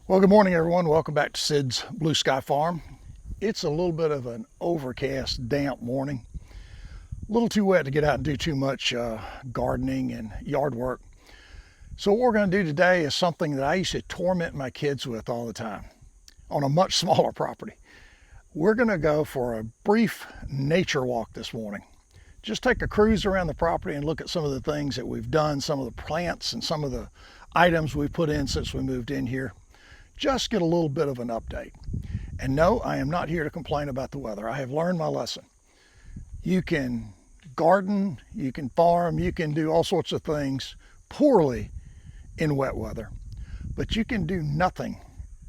Well, good morning, everyone. Welcome back to Sid's Blue Sky Farm. It's a little bit of an overcast, damp morning. A little too wet to get out and do too much gardening and yard work. So what we're going to do today is something that I used to torment my kids with all the time on a much smaller property. We're going to go for a brief nature walk this morning. Just take a cruise around the property and look at some of the things that we've done, some of the plants and some of the items we've put in since we moved in here. Just get a little bit of an update. And no, I am not here to complain about the weather. I have learned my lesson. You can garden, you can farm, you can do all sorts of things poorly in wet weather, but you can do nothing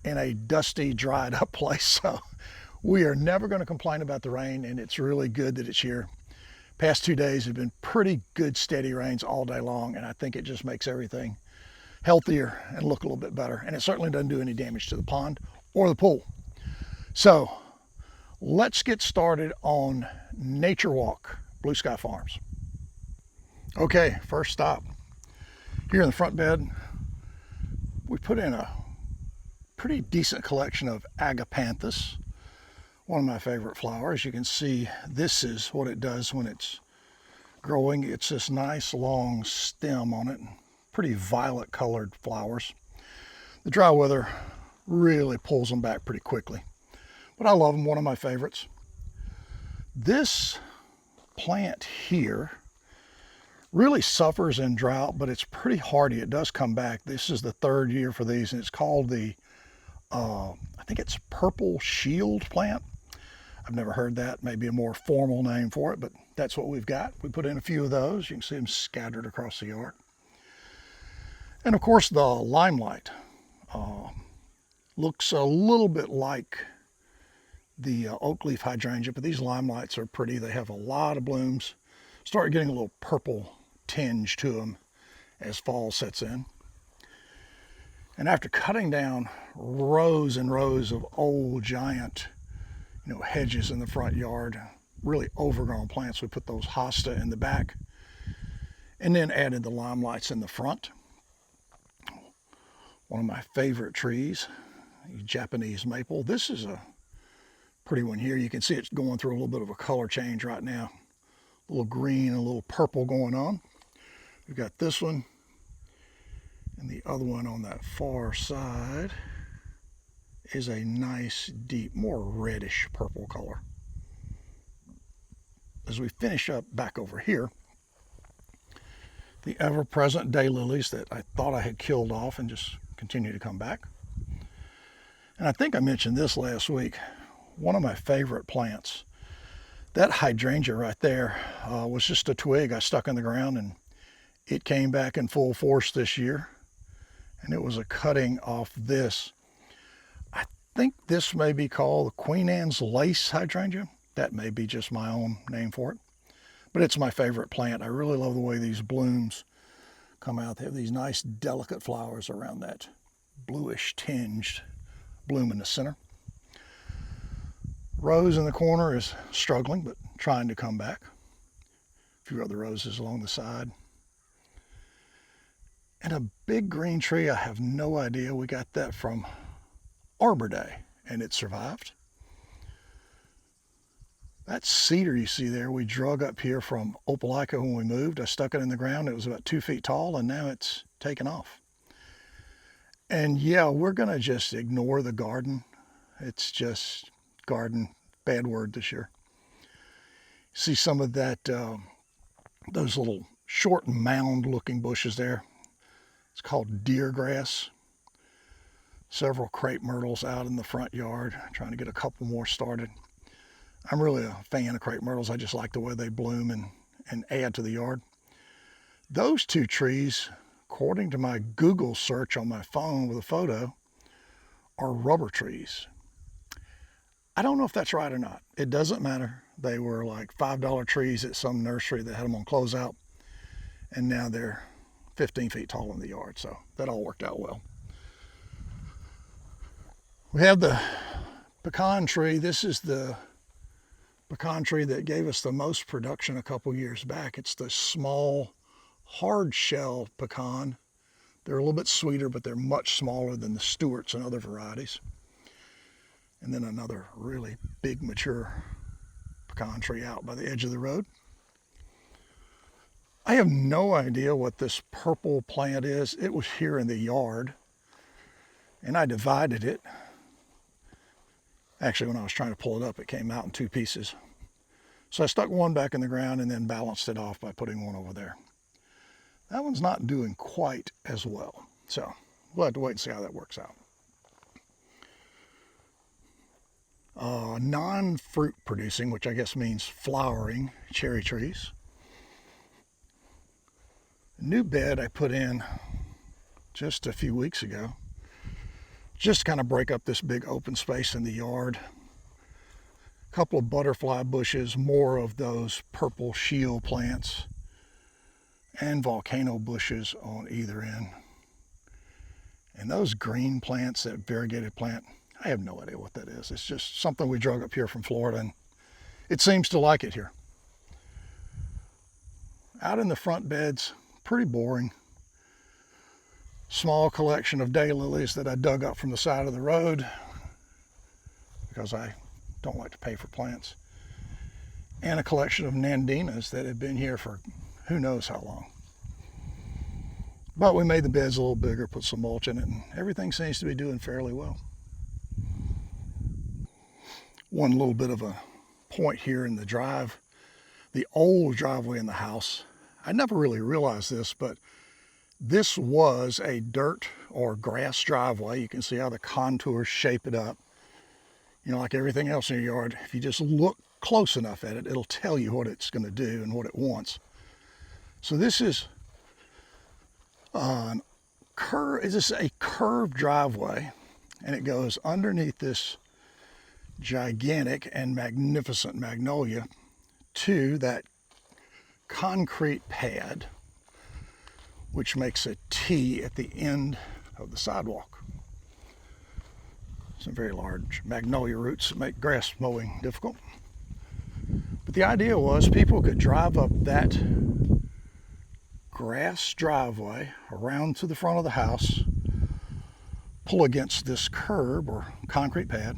in a dusty, dried up place. So we are never going to complain about the rain, and it's really good that it's here. Past 2 days have been pretty good, steady rains all day long, and I think it just makes everything healthier and look a little bit better. And it certainly doesn't do any damage to the pond or the pool. So let's get started on Nature Walk, Blue Sky Farms. Okay, first stop. Here in the front bed, we put in a pretty decent collection of agapanthus, one of my favorite flowers. You can see this is what it does when it's growing. It's this nice long stem on it. Pretty violet colored flowers. The dry weather really pulls them back pretty quickly, but I love them, one of my favorites. This plant here really suffers in drought, but it's pretty hardy. It does come back. This is the third year for these, and it's called the I think it's purple shield plant. I've never heard that, maybe a more formal name for it, but that's what we've got. We put in a few of those. You can see them scattered across the yard. And of course the limelight looks a little bit like the oak leaf hydrangea, but these limelights are pretty. They have a lot of blooms. Start getting a little purple tinge to them as fall sets in. And after cutting down rows and rows of old giant, hedges in the front yard, really overgrown plants, we put those hosta in the back and then added the limelights in the front. One of my favorite trees, Japanese maple. This is a pretty one here. You can see it's going through a little bit of a color change right now. A little green and a little purple going on. We've got this one and the other one on that far side is a nice, deep, more reddish purple color. As we finish up back over here, the ever-present daylilies that I thought I had killed off and just continue to come back. And I think I mentioned this last week. One of my favorite plants, that hydrangea right there, was just a twig I stuck in the ground, and it came back in full force this year. And it was a cutting off this. I think this may be called the Queen Anne's lace hydrangea. That may be just my own name for it. But it's my favorite plant. I really love the way these blooms come out. They have these nice delicate flowers around that bluish tinged bloom in the center. Rose in the corner is struggling, but trying to come back. A few other roses along the side. And a big green tree, I have no idea. We got that from Arbor Day, and it survived. That cedar you see there, we drug up here from Opelika when we moved. I stuck it in the ground. It was about 2 feet tall, and now it's taken off. And yeah, we're going to just ignore the garden. It's just garden, bad word this year. See some of that, those little short mound-looking bushes there. It's called deer grass. Several crepe myrtles out in the front yard, trying to get a couple more started. I'm really a fan of crepe myrtles. I just like the way they bloom and add to the yard. Those two trees, according to my Google search on my phone with a photo, are rubber trees. I don't know if that's right or not. It doesn't matter. They were like $5 trees at some nursery that had them on closeout, and now they're 15 feet tall in the yard, so that all worked out well. We have the pecan tree. This is the pecan tree that gave us the most production a couple years back. It's the small hard shell pecan They're a little bit sweeter, but they're much smaller than the Stewarts and other varieties. And then another really big mature pecan tree out by the edge of the road. I have no idea what this purple plant is. It was here in the yard, and I divided it. Actually, when I was trying to pull it up, it came out in two pieces. So I stuck one back in the ground and then balanced it off by putting one over there. That one's not doing quite as well. So we'll have to wait and see how that works out. Non-fruit producing, which I guess means flowering, cherry trees. A new bed I put in just a few weeks ago, just to kind of break up this big open space in the yard. A couple of butterfly bushes, more of those purple shield plants, and volcano bushes on either end. And those green plants, that variegated plant, I have no idea what that is. It's just something we drug up here from Florida, and it seems to like it here. Out in the front beds, pretty boring. Small collection of daylilies that I dug up from the side of the road because I don't like to pay for plants. And a collection of nandinas that have been here for who knows how long. But we made the beds a little bigger, put some mulch in it, and everything seems to be doing fairly well. One little bit of a point here in the drive, the old driveway in the house. I never really realized this, but this was a dirt or grass driveway. You can see how the contours shape it up. You know, like everything else in your yard, if you just look close enough at it, it'll tell you what it's going to do and what it wants. So this is a curved driveway, and it goes underneath this gigantic and magnificent magnolia to that concrete pad, which makes a T at the end of the sidewalk. Some very large magnolia roots that make grass mowing difficult. But the idea was people could drive up that grass driveway around to the front of the house, pull against this curb or concrete pad.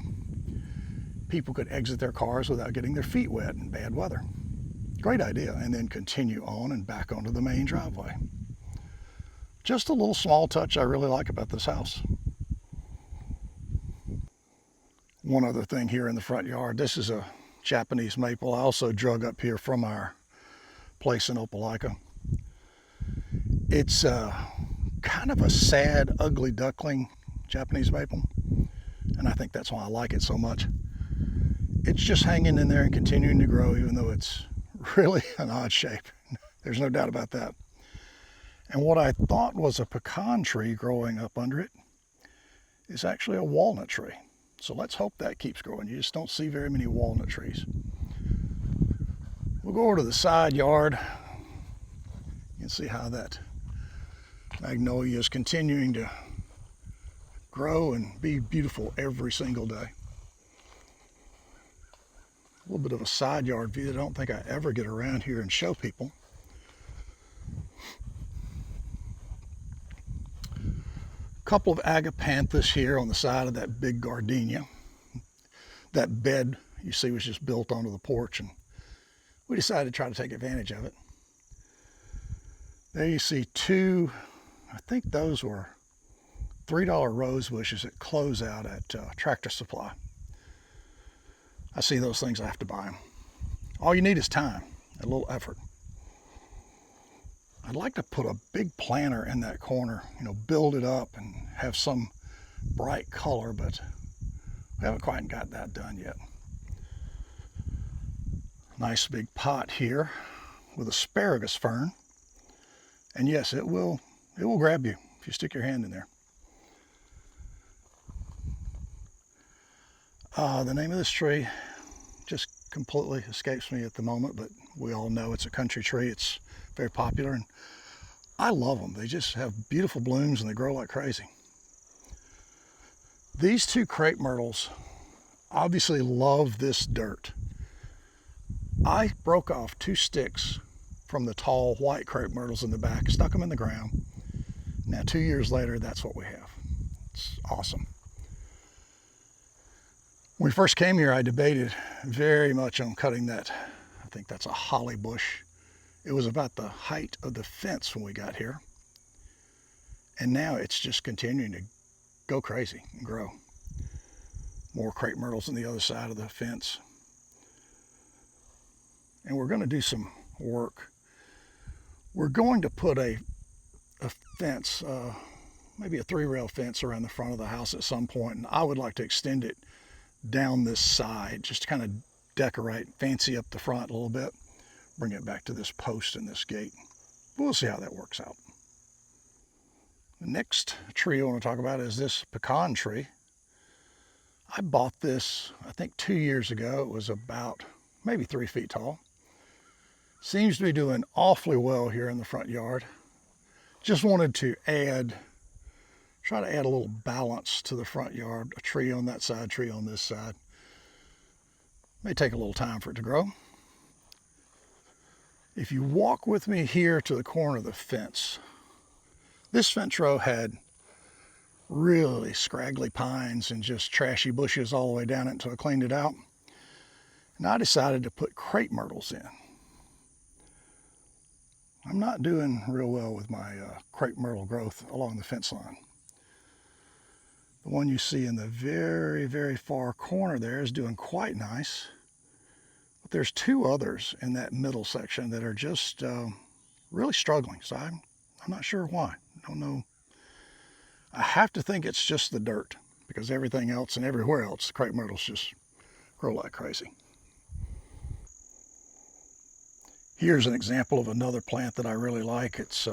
People could exit their cars without getting their feet wet in bad weather. Great idea. And then continue on and back onto the main driveway. Just a little small touch I really like about this house. One other thing here in the front yard. This is a Japanese maple I also drug up here from our place in Opelika. It's kind of a sad, ugly duckling Japanese maple, and I think that's why I like it so much. It's just hanging in there and continuing to grow, even though it's really an odd shape. There's no doubt about that. And what I thought was a pecan tree growing up under it is actually a walnut tree. So let's hope that keeps growing. You just don't see very many walnut trees. We'll go over to the side yard. You can see how that magnolia is continuing to grow and be beautiful every single day. A little bit of a side yard view that I don't think I ever get around here and show people. A couple of agapanthus here on the side of that big gardenia. That bed you see was just built onto the porch, and we decided to try to take advantage of it. There you see two, I think those were $3 rose bushes that close out at Tractor Supply. I see those things, I have to buy them. All you need is time, a little effort. I'd like to put a big planter in that corner, you know, build it up and have some bright color, but we haven't quite got that done yet. Nice big pot here with asparagus fern. And yes, it will grab you if you stick your hand in there. The name of this tree just completely escapes me at the moment, but we all know it's a country tree. It's very popular, and I love them. They just have beautiful blooms and they grow like crazy. These two crepe myrtles obviously love this dirt. I broke off 2 sticks from the tall white crepe myrtles in the back, stuck them in the ground. Now 2 years later, that's what we have. It's awesome. When we first came here, I debated very much on cutting that. I think that's a holly bush. It was about the height of the fence when we got here. And now it's just continuing to go crazy and grow. More crepe myrtles on the other side of the fence. And we're going to do some work. We're going to put a fence, maybe a 3-rail fence around the front of the house at some point, and I would like to extend it down this side, just to kind of decorate, fancy up the front a little bit, bring it back to this post and this gate. We'll see how that works out. The next tree I want to talk about is this pecan tree. I bought this, I think 2 years ago. It was about maybe 3 feet tall. Seems to be doing awfully well here in the front yard. Just wanted to try to add a little balance to the front yard. A tree on that side, tree on this side. May take a little time for it to grow. If you walk with me here to the corner of the fence, this fence row had really scraggly pines and just trashy bushes all the way down it until I cleaned it out. And I decided to put crepe myrtles in. I'm not doing real well with my crepe myrtle growth along the fence line. The one you see in the very, very far corner there is doing quite nice. But there's 2 others in that middle section that are just really struggling. So I'm not sure why. I don't know. I have to think it's just the dirt, because everything else and everywhere else, crepe myrtles just grow like crazy. Here's an example of another plant that I really like. It's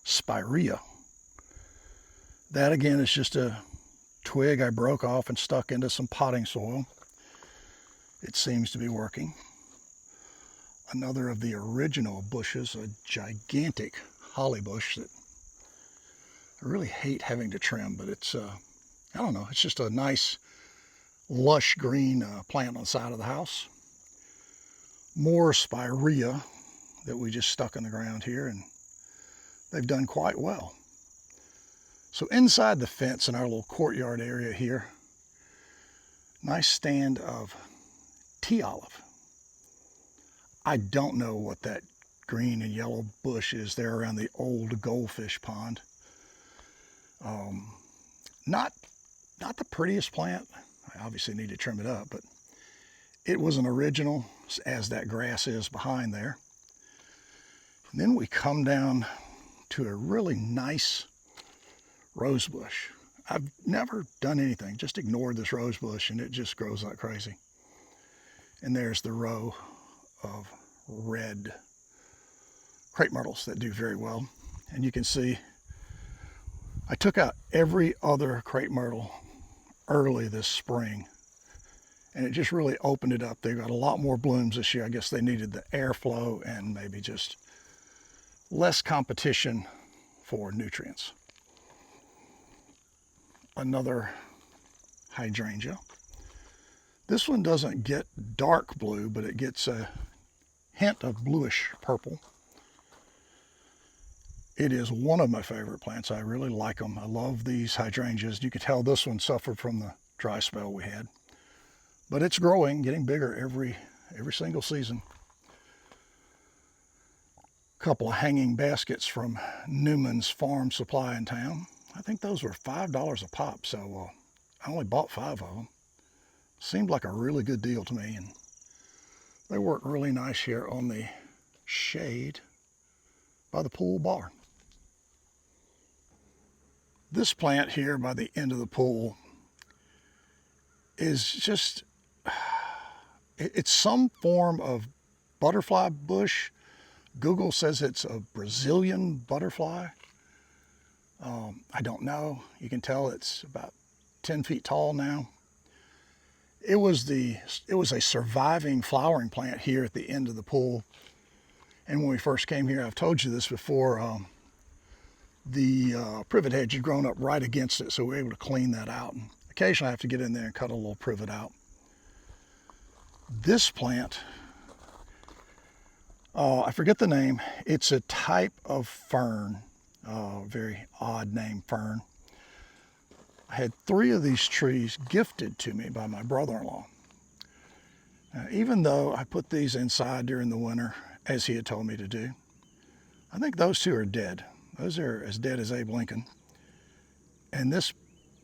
Spyhea. That again is just a twig I broke off and stuck into some potting soil. It seems to be working. Another of the original bushes, a gigantic holly bush that I really hate having to trim, but it's, I don't know, it's just a nice lush green plant on the side of the house. More Spyhea that we just stuck in the ground here, and they've done quite well. So inside the fence in our little courtyard area here, nice stand of tea olive. I don't know what that green and yellow bush is there around the old goldfish pond. Not the prettiest plant. I obviously need to trim it up, but it was an original, as that grass is behind there. And then we come down to a really nice rose bush. I've never done anything, just ignored this rose bush, and it just grows like crazy. And there's the row of red crepe myrtles that do very well. And you can see I took out every other crepe myrtle early this spring, and it just really opened it up. They got a lot more blooms this year. I guess they needed the airflow and maybe just less competition for nutrients. Another hydrangea. This one doesn't get dark blue, but it gets a hint of bluish purple. It is one of my favorite plants. I really like them. I love these hydrangeas. You can tell this one suffered from the dry spell we had. But it's growing, getting bigger every single season. A couple of hanging baskets from Newman's Farm Supply in town. I think those were $5 a pop, so I only bought 5 of them. Seemed like a really good deal to me, and they work really nice here on the shade by the pool bar. This plant here by the end of the pool is just, it's some form of butterfly bush. Google says it's a Brazilian butterfly. I don't know. You can tell it's about 10 feet tall now. It was a surviving flowering plant here at the end of the pool. And when we first came here, I've told you this before, the privet hedge had grown up right against it, so we were able to clean that out. And occasionally I have to get in there and cut a little privet out. This plant, I forget the name. It's a type of fern. very odd name fern. I had 3 of these trees gifted to me by my brother-in-law. Even though I put these inside during the winter, as he had told me to do, I think those 2 are dead. Those are as dead as Abe Lincoln. And this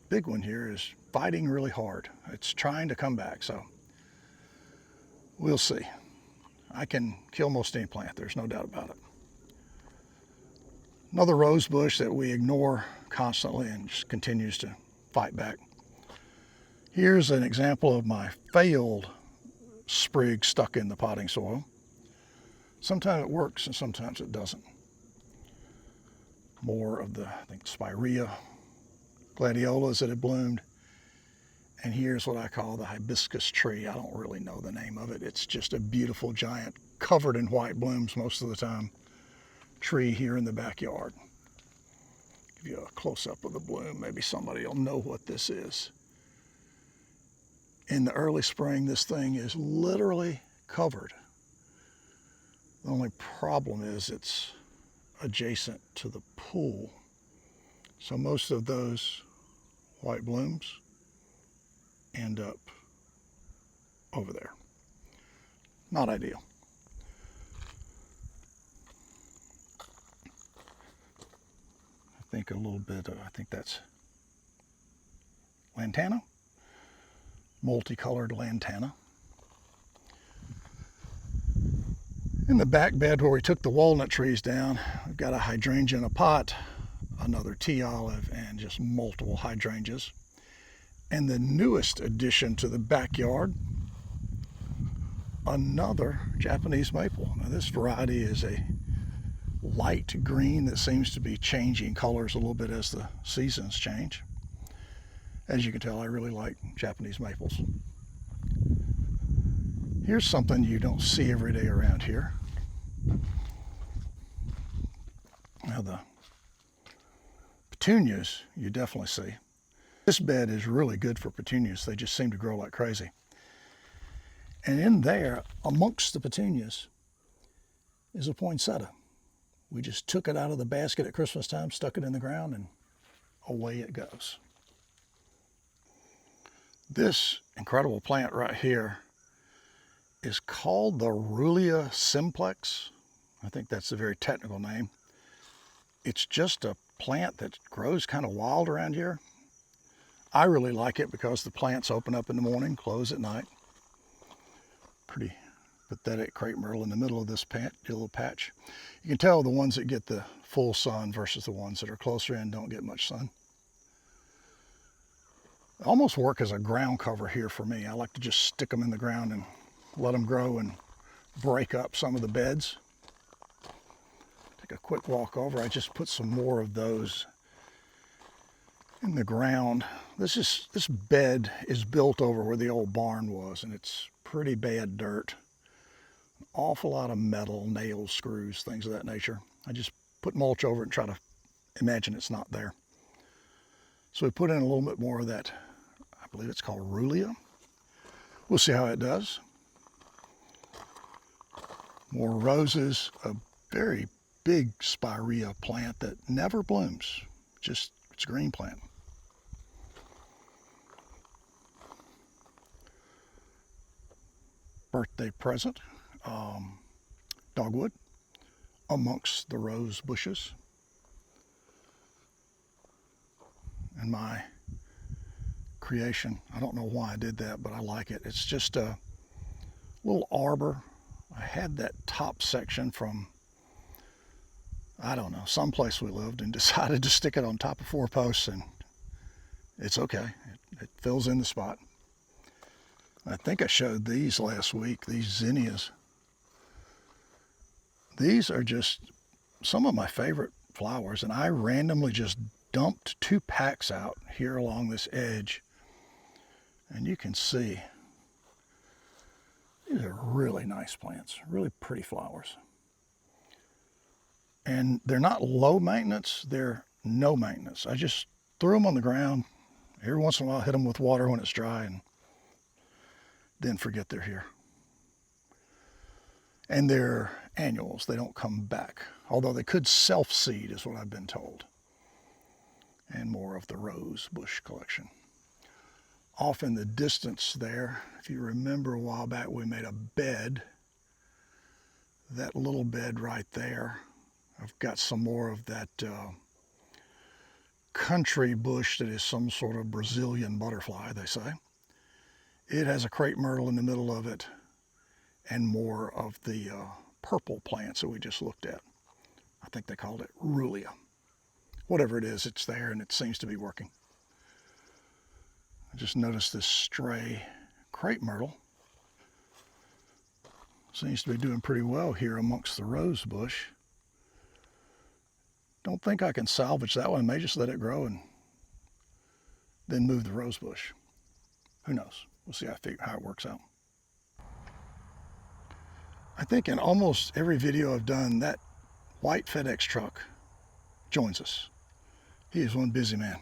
big one here is fighting really hard. It's trying to come back, so we'll see. I can kill most any plant, there's no doubt about it. Another rose bush that we ignore constantly and just continues to fight back. Here's an example of my failed sprig stuck in the potting soil. Sometimes it works and sometimes it doesn't. More of the, I think, Spyhea gladiolas that had bloomed. And here's what I call the hibiscus tree. I don't really know the name of it. It's just a beautiful, giant, covered in white blooms most of the time, tree here in the backyard. Give you a close-up of the bloom. Maybe somebody will know what this is. In the early spring, this thing is literally covered. The only problem is it's adjacent to the pool. So most of those white blooms end up over there. Not ideal. I think a little bit of, I think that's lantana, multicolored lantana. In the back bed where we took the walnut trees down, we've got a hydrangea in a pot, another tea olive, and just multiple hydrangeas. And the newest addition to the backyard, another Japanese maple. Now this variety is a light green that seems to be changing colors a little bit as the seasons change. As you can tell, I really like Japanese maples. Here's something you don't see every day around here. Now the petunias you definitely see. This bed is really good for petunias. They just seem to grow like crazy. And in there, amongst the petunias, is a poinsettia. We just took it out of the basket at Christmas time, stuck it in the ground, and away it goes. This incredible plant right here is called the Ruellia simplex. I think that's a very technical name. It's just a plant that grows kind of wild around here. I really like it because the plants open up in the morning, close at night. Pretty pathetic crepe myrtle in the middle of this little patch. You can tell the ones that get the full sun versus the ones that are closer in don't get much sun. They almost work as a ground cover here for me. I like to just stick them in the ground and let them grow and break up some of the beds. Take a quick walk over. I just put some more of those in the ground. This bed is built over where the old barn was, and it's pretty bad dirt. An awful lot of metal, nails, screws, things of that nature. I just put mulch over it and try to imagine it's not there. So we put in a little bit more of that, I believe it's called Ruellia. We'll see how it does. More roses, a very big Spyhea plant that never blooms, just it's a green plant. Birthday present, dogwood amongst the rose bushes. And my creation, I don't know why I did that, but I like it. It's just a little arbor. I had that top section from, I don't know, someplace we lived, and decided to stick it on top of 4 posts, and it's okay. It fills in the spot. I think I showed these last week, these zinnias. These are just some of my favorite flowers, and I randomly just dumped 2 packs out here along this edge, and you can see these are really nice plants, really pretty flowers. And they're not low maintenance, they're no maintenance. I just threw them on the ground. Every once in a while, hit them with water when it's dry, and then forget they're here. And they're annuals, they don't come back although they could self-seed is what I've been told. And more of the rose bush collection. Off in the distance there, if you remember a while back, we made a bed. That little bed right there, I've got some more of that country bush that is some sort of Brazilian butterfly, they say. It has a crepe myrtle in the middle of it and more of the purple plants that we just looked at. I think they called it Ruellia. Whatever it is, it's there and it seems to be working. I just noticed this stray crepe myrtle seems to be doing pretty well here amongst the rose bush. Don't think I can salvage that one. I may just let it grow and then move the rose bush. Who knows? We'll see how it works out. I think in almost every video I've done, that white FedEx truck joins us. He is one busy man.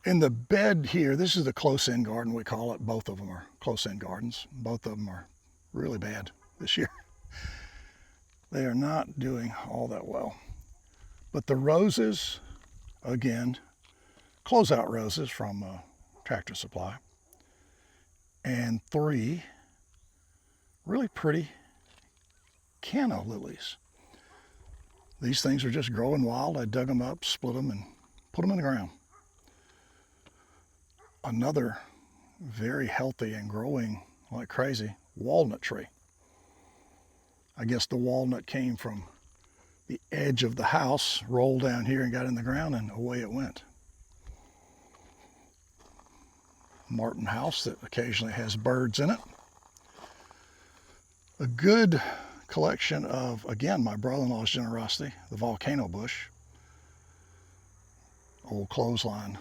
In the bed here, this is the close-in garden, we call it. Both of them are close-in gardens. Both of them are really bad this year. They are not doing all that well. But the roses, again, closeout roses from Tractor Supply. And 3 really pretty canna lilies. These things are just growing wild. I dug them up, split them, and put them in the ground. Another very healthy and growing like crazy walnut tree. I guess the walnut came from the edge of the house, rolled down here and got in the ground, and away it went. Martin house that occasionally has birds in it. A good collection of, again, my brother-in-law's generosity, the volcano bush. Old clothesline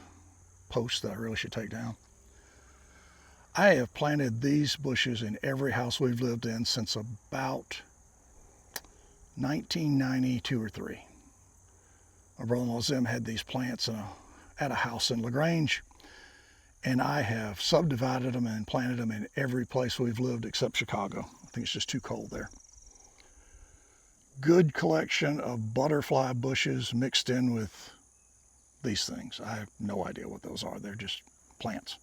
post that I really should take down. I have planted these bushes in every house we've lived in since about 1992 or 3. My brother-in-law Zim had these plants at a house in LaGrange, and I have subdivided them and planted them in every place we've lived except Chicago. I think it's just too cold there. Good collection of butterfly bushes mixed in with these things. I have no idea what those are. They're just plants.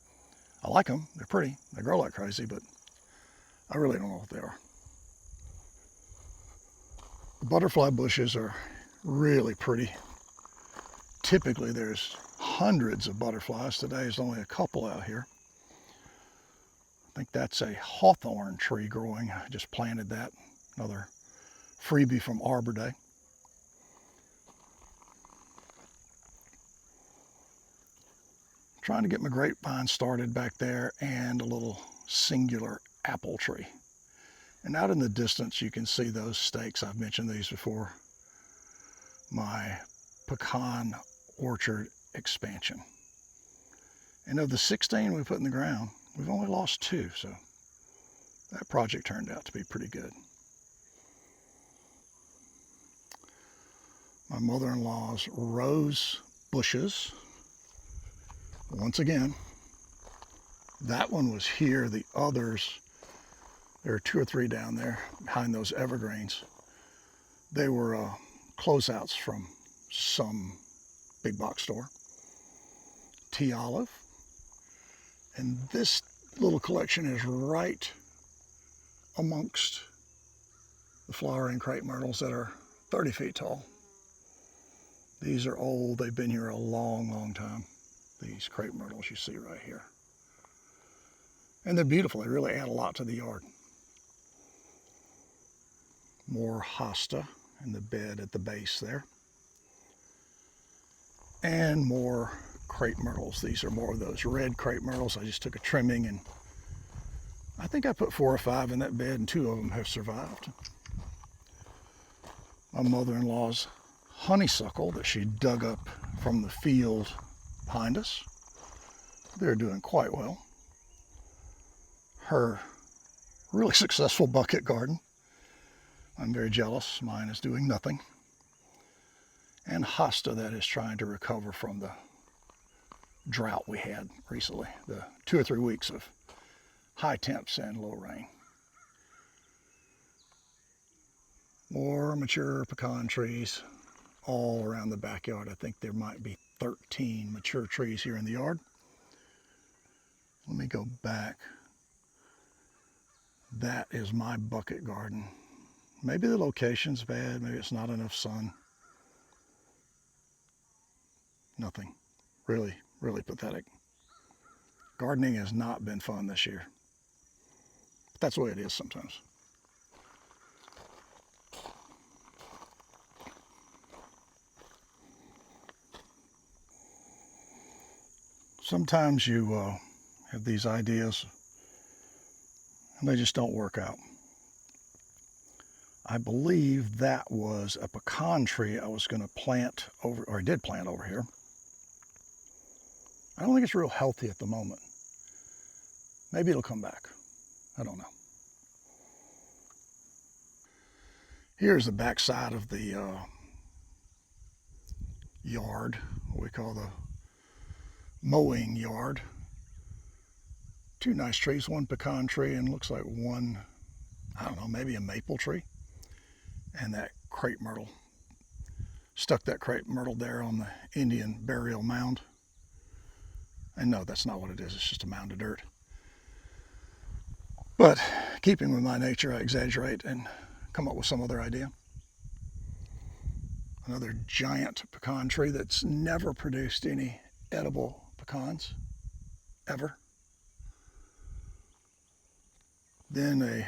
I like them. They're pretty. They grow like crazy, but I really don't know what they are. The butterfly bushes are really pretty. Typically there's hundreds of butterflies. Today there's only a couple out here. I think that's a hawthorn tree growing. I just planted that. Another freebie from Arbor Day. Trying to get my grapevine started back there, and a little singular apple tree. And out in the distance you can see those stakes. I've mentioned these before. My pecan orchard expansion. And of the 16 we put in the ground, we've only lost 2, so that project turned out to be pretty good. My mother-in-law's rose bushes. Once again, that one was here. The others, there are 2 or 3 down there behind those evergreens. They were closeouts from some big box store. Tea olive. And this little collection is right amongst the flowering crepe myrtles that are 30 feet tall. These are old. They've been here a long, long time. These crepe myrtles you see right here. And they're beautiful. They really add a lot to the yard. More hosta in the bed at the base there. And more crepe myrtles. These are more of those red crepe myrtles. I just took a trimming, and I think I put 4 or 5 in that bed, and 2 of them have survived. My mother-in-law's honeysuckle that she dug up from the field behind us. They're doing quite well. Her really successful bucket garden. I'm very jealous. Mine is doing nothing. And hosta that is trying to recover from the drought we had recently, the 2 or 3 weeks of high temps and low rain. More mature pecan trees all around the backyard. I think there might be 13 mature trees here in the yard. Let me go back. That is my bucket garden. Maybe the location's bad, maybe it's not enough sun. Nothing. Really, really pathetic. Gardening has not been fun this year. But that's the way it is sometimes. Sometimes you have these ideas and they just don't work out. I believe that was a pecan tree I was going to plant over, or I did plant over here. I don't think it's real healthy at the moment. Maybe it'll come back. I don't know. Here's the back side of the yard, what we call the mowing yard. Two nice trees, one pecan tree and looks like one, I don't know, maybe a maple tree. And that crepe myrtle. Stuck that crepe myrtle there on the Indian burial mound. And no, that's not what it is, it's just a mound of dirt. But keeping with my nature, I exaggerate and come up with some other idea. Another giant pecan tree that's never produced any edible pecans, ever. Then a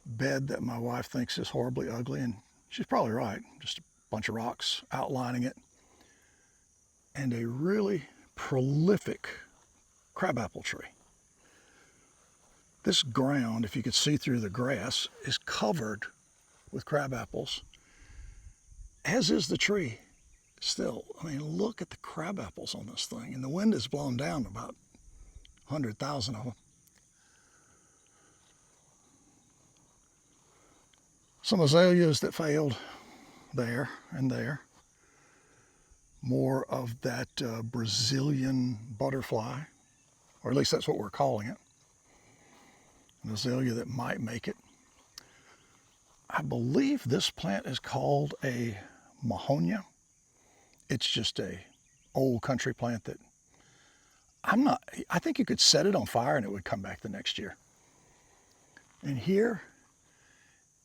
bed that my wife thinks is horribly ugly, and she's probably right, just a bunch of rocks outlining it. And a really prolific crabapple tree. This ground, if you could see through the grass, is covered with crabapples, as is the tree still. I mean, look at the crabapples on this thing. And the wind has blown down about 100,000 of them. Some azaleas that failed there and there. More of that Brazilian butterfly, or at least that's what we're calling it. An azalea that might make it. I believe this plant is called a Mahonia. It's just a old country plant that I think you could set it on fire and it would come back the next year. And here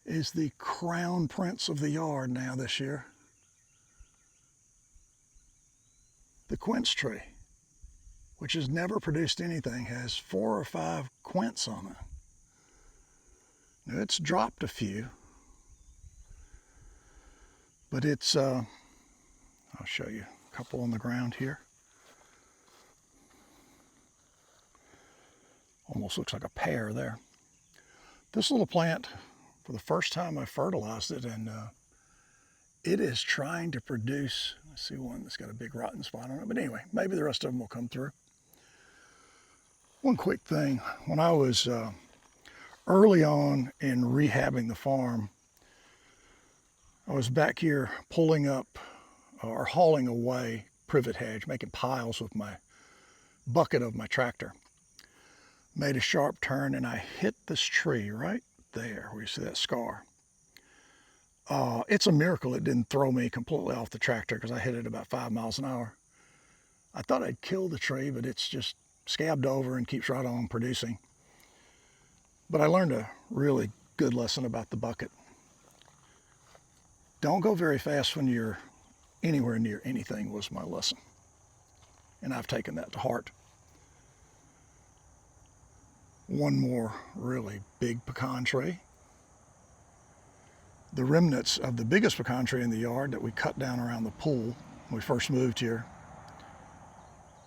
is the crown prince of the yard now this year. The quince tree, which has never produced anything, has 4 or 5 quince on it. Now it's dropped a few, but it's, I'll show you a couple on the ground here. Almost looks like a pear there. This little plant, for the first time I fertilized it, and it is trying to produce, I see one that's got a big rotten spot on it, but anyway, maybe the rest of them will come through. One quick thing, when I was early on in rehabbing the farm, I was back here pulling up or hauling away privet hedge, making piles with my bucket of my tractor. Made a sharp turn and I hit this tree right there where you see that scar. It's a miracle it didn't throw me completely off the tractor because I hit it about 5 miles an hour. I thought I'd killed the tree, but it's just scabbed over and keeps right on producing. But I learned a really good lesson about the bucket. Don't go very fast when you're anywhere near anything was my lesson. And I've taken that to heart. One more really big pecan tree. The remnants of the biggest pecan tree in the yard that we cut down around the pool when we first moved here.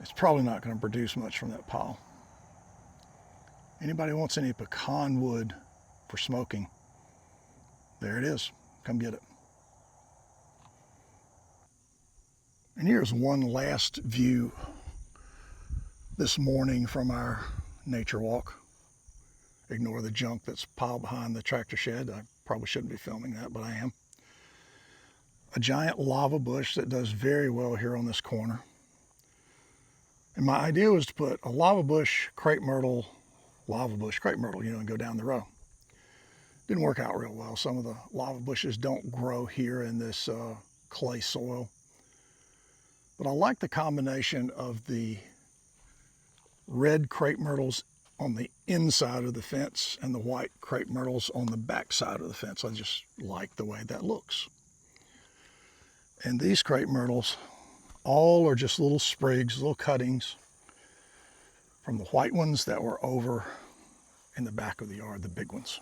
It's probably not going to produce much from that pile. Anybody wants any pecan wood for smoking? There it is. Come get it. And here's one last view this morning from our nature walk. Ignore the junk that's piled behind the tractor shed. I probably shouldn't be filming that, but I am. A giant lava bush that does very well here on this corner. And my idea was to put a lava bush, crepe myrtle, and go down the row. Didn't work out real well. Some of the lava bushes don't grow here in this clay soil. But I like the combination of the red crepe myrtles on the inside of the fence and the white crepe myrtles on the back side of the fence. I just like the way that looks. And these crepe myrtles all are just little sprigs, little cuttings from the white ones that were over in the back of the yard, the big ones.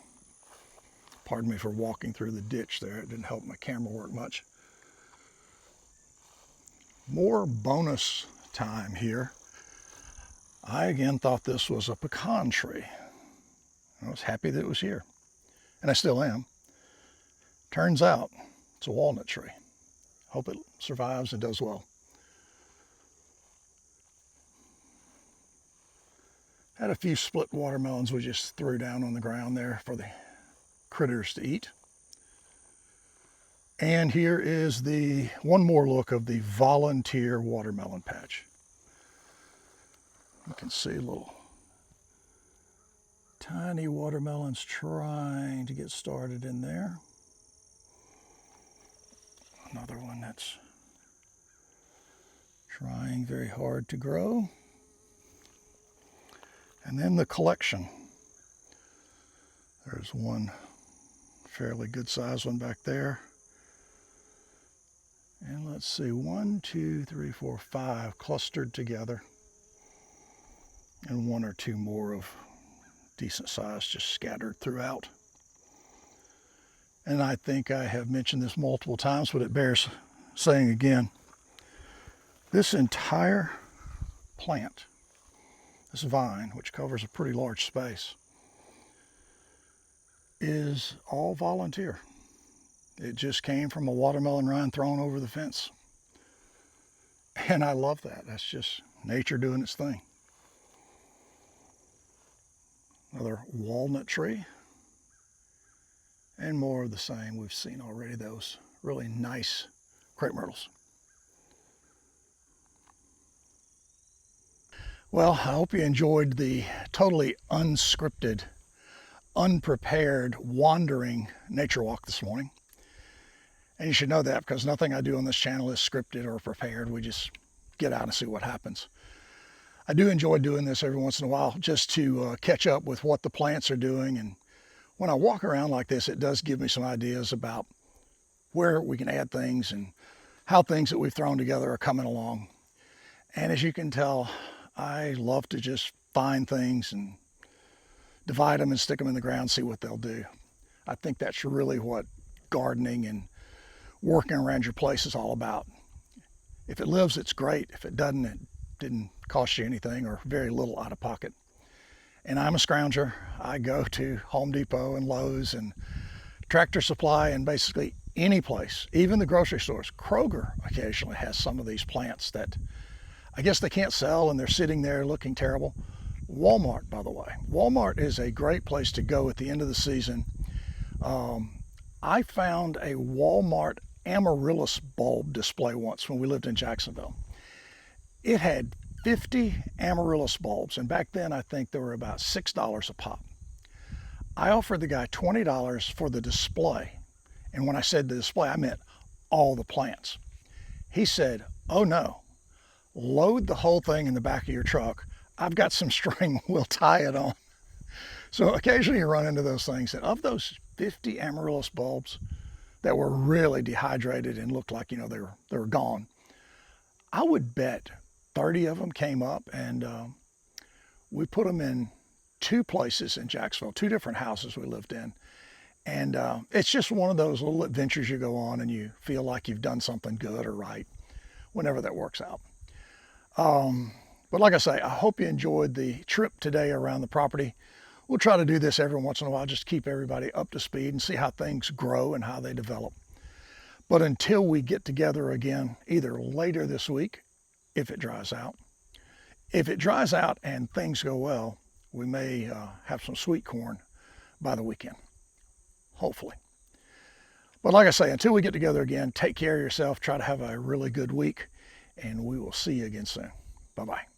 Pardon me for walking through the ditch there. It didn't help my camera work much. More bonus time here. I again thought this was a pecan tree. I was happy that it was here, and I still am. Turns out it's a walnut tree. Hope it survives and does well. Had a few split watermelons we just threw down on the ground there for the critters to eat. And here is the one more look of the volunteer watermelon patch. You can see little tiny watermelons trying to get started in there. Another one that's trying very hard to grow. And then the collection. There's one fairly good sized one back there. And let's see, 1, 2, 3, 4, 5 clustered together. And 1 or 2 more of decent size just scattered throughout. And I think I have mentioned this multiple times, but it bears saying again. This entire plant, this vine, which covers a pretty large space, is all volunteer. It just came from a watermelon rind thrown over the fence. And I love that. That's just nature doing its thing. Another walnut tree. And more of the same. We've seen already those really nice crepe myrtles. Well, I hope you enjoyed the totally unscripted, unprepared, wandering nature walk this morning. And you should know that because nothing I do on this channel is scripted or prepared. We just get out and see what happens. I do enjoy doing this every once in a while just to catch up with what the plants are doing. And when I walk around like this, it does give me some ideas about where we can add things and how things that we've thrown together are coming along. And as you can tell, I love to just find things and divide them and stick them in the ground, see what they'll do. I think that's really what gardening and working around your place is all about. If it lives, it's great. If it doesn't, it didn't cost you anything or very little out of pocket. And I'm a scrounger. I go to Home Depot and Lowe's and Tractor Supply and basically any place, even the grocery stores. Kroger occasionally has some of these plants that I guess they can't sell and they're sitting there looking terrible. Walmart, by the way. Walmart is a great place to go at the end of the season. I found a Walmart amaryllis bulb display once when we lived in Jacksonville. It had 50 amaryllis bulbs, and back then I think they were about $6 a pop. I offered the guy $20 for the display, and when I said the display, I meant all the plants. He said, "Oh no, load the whole thing in the back of your truck. I've got some string, we'll tie it on." So occasionally you run into those things, and of those 50 amaryllis bulbs that were really dehydrated and looked like, they were gone, I would bet 30 of them came up, and we put them in 2 places in Jacksonville, 2 different houses we lived in. And it's just one of those little adventures you go on and you feel like you've done something good or right whenever that works out. But like I say, I hope you enjoyed the trip today around the property. We'll try to do this every once in a while just to keep everybody up to speed and see how things grow and how they develop. But until we get together again, either later this week, if it dries out. If it dries out and things go well, we may have some sweet corn by the weekend, hopefully. But like I say, until we get together again, take care of yourself, try to have a really good week, and we will see you again soon. Bye-bye.